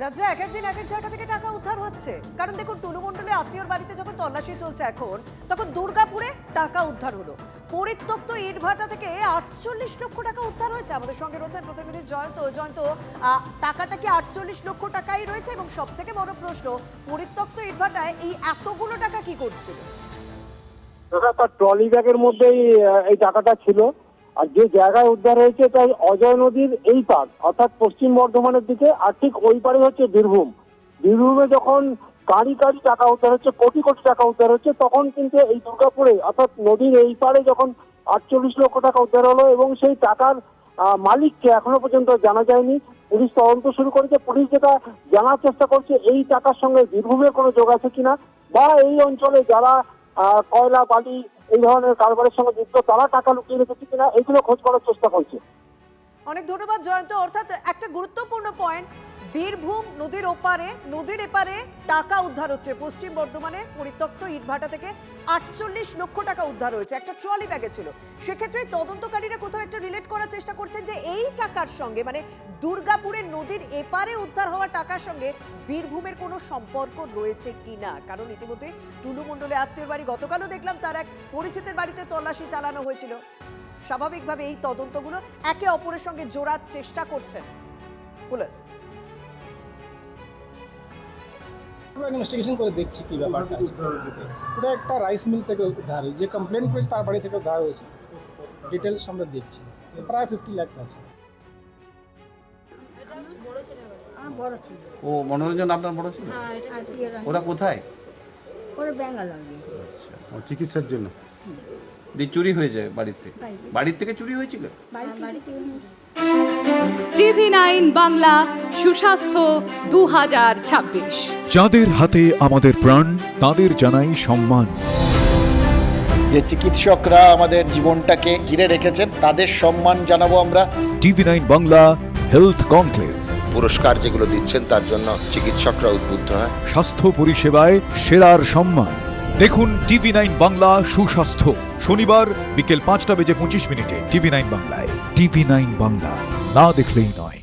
রাজ্যে এক একদিন এক এক জায়গা থেকে টাকা উদ্ধার হচ্ছে। কারণ দেখুন, টুলু মণ্ডলে আত্মীয়র বাড়িতে যখন তল্লাশি চলছে এখন, তখন দুর্গাপুরে টাকা উদ্ধার হলো। পরিত্যক্ত ইটভাটা থেকে 48 লক্ষ টাকা উদ্ধার হয়েছে। আমাদের সঙ্গে রয়েছেন প্রতিনিধি জয়ন্ত। টাকাটা কি 48 লক্ষ টাকাই রয়েছে? এবং সব থেকে বড় প্রশ্ন, পরিত্যক্ত ইটভাটায় এই এতগুলো টাকা কি করছিল? তার ট্রলি ব্যাগের মধ্যেই এই টাকাটা ছিল। আর যে জায়গায় উদ্ধার হয়েছে তাই অজয় নদীর এই পার, অর্থাৎ পশ্চিম বর্ধমানের দিকে, আর ঠিক ওই পারে হচ্ছে বীরভূম। বীরভূমে যখন কারি কারি টাকা উদ্ধার হচ্ছে, কোটি কোটি টাকা উদ্ধার হচ্ছে, তখন কিন্তু এই দুর্গাপুরে অর্থাৎ নদীর এই পারে যখন 48 লক্ষ টাকা উদ্ধার হলো এবং সেই টাকার মালিককে এখনো পর্যন্ত জানা যায়নি। পুলিশ তদন্ত শুরু করেছে। পুলিশ যেটা জানার চেষ্টা করছে, এই টাকার সঙ্গে বীরভূমের কোনো যোগ আছে কিনা, বা এই অঞ্চলে যারা কয়লা বালি এই ধরনের কারবারের সঙ্গে যুক্ত তারা টাকা লুকিয়ে রেখেছে কিনা, এগুলো খোঁজ করার চেষ্টা করছে। অনেক ধন্যবাদ জয়ন্ত। অর্থাৎ একটা গুরুত্বপূর্ণ পয়েন্ট, বীরভূম নদীর ওপারে, নদীর এপারে টাকা উদ্ধার হচ্ছে। পশ্চিম বর্ধমানে পরিত্যক্ত ইটভাটা থেকে 48 লক্ষ টাকা উদ্ধার হয়েছে, একটা ট্রলি ব্যাগে ছিল। সেক্ষেত্রে তদন্তকারীরা কোথাও একটা রিলেট করার চেষ্টা করছেন যে এই টাকার সঙ্গে, মানে দুর্গাপুরের নদীর এপারে উদ্ধার হওয়া টাকার সঙ্গে বীরভূমের কোনো সম্পর্ক রয়েছে কিনা। কারণ ইতিমধ্যে টুলু মণ্ডলে আত্মীয়র বাড়ি, গতকালও দেখলাম তার এক পরিচিতের বাড়িতে তল্লাশি চালানো হয়েছিল। স্বাভাবিকভাবে এই তদন্তগুলো একে অপরের সঙ্গে জোড়ার চেষ্টা করছেন পুলিশ। আমরা ইনভেস্টিগেশন করে দেখছি কি ব্যাপারটা আছে। ওটা একটা রাইস মিল থেকে উদ্ধার হয়েছে, যে কমপ্লেন করেছে তার বাড়ি থেকে উদ্ধার হয়েছে। ডিটেলস আমরা দেখছি। প্রায় 50 লাখ আছে। বড় ছিল। ও মনোরঞ্জন আপনার বড় ছিল? হ্যাঁ, এটা ওরা কোথায়? ওরা ব্যাঙ্গালোর গিয়েছে। ও চিকিৎসার জন্য। দিয়ে চুরি হয়ে যায় বাড়িতে? বাড়ির থেকে চুরি হয়েছিল? বাড়ি থেকে TV9 বাংলা সুস্বাস্থ্য 2026। যাদের হাতে আমাদের প্রাণ, তাদের জানাই সম্মান। যে চিকিৎসকরা আমাদের জীবনটাকে ঘিরে রেখেছেন তাদের সম্মান জানাবো আমরা। TV9 বাংলা হেলথ কনক্লেভ, পুরস্কার যেগুলো দিচ্ছেন তার জন্য চিকিৎসকরা উদ্বুদ্ধ হয়। স্বাস্থ্য পরিষেবায় সেরার সম্মান। দেখুন TV9 বাংলা সুস্বাস্থ্য, শনিবার বিকেল 5:25 TV9 বাংলায়। TV9 বাংলা, না দেখলেই নয়।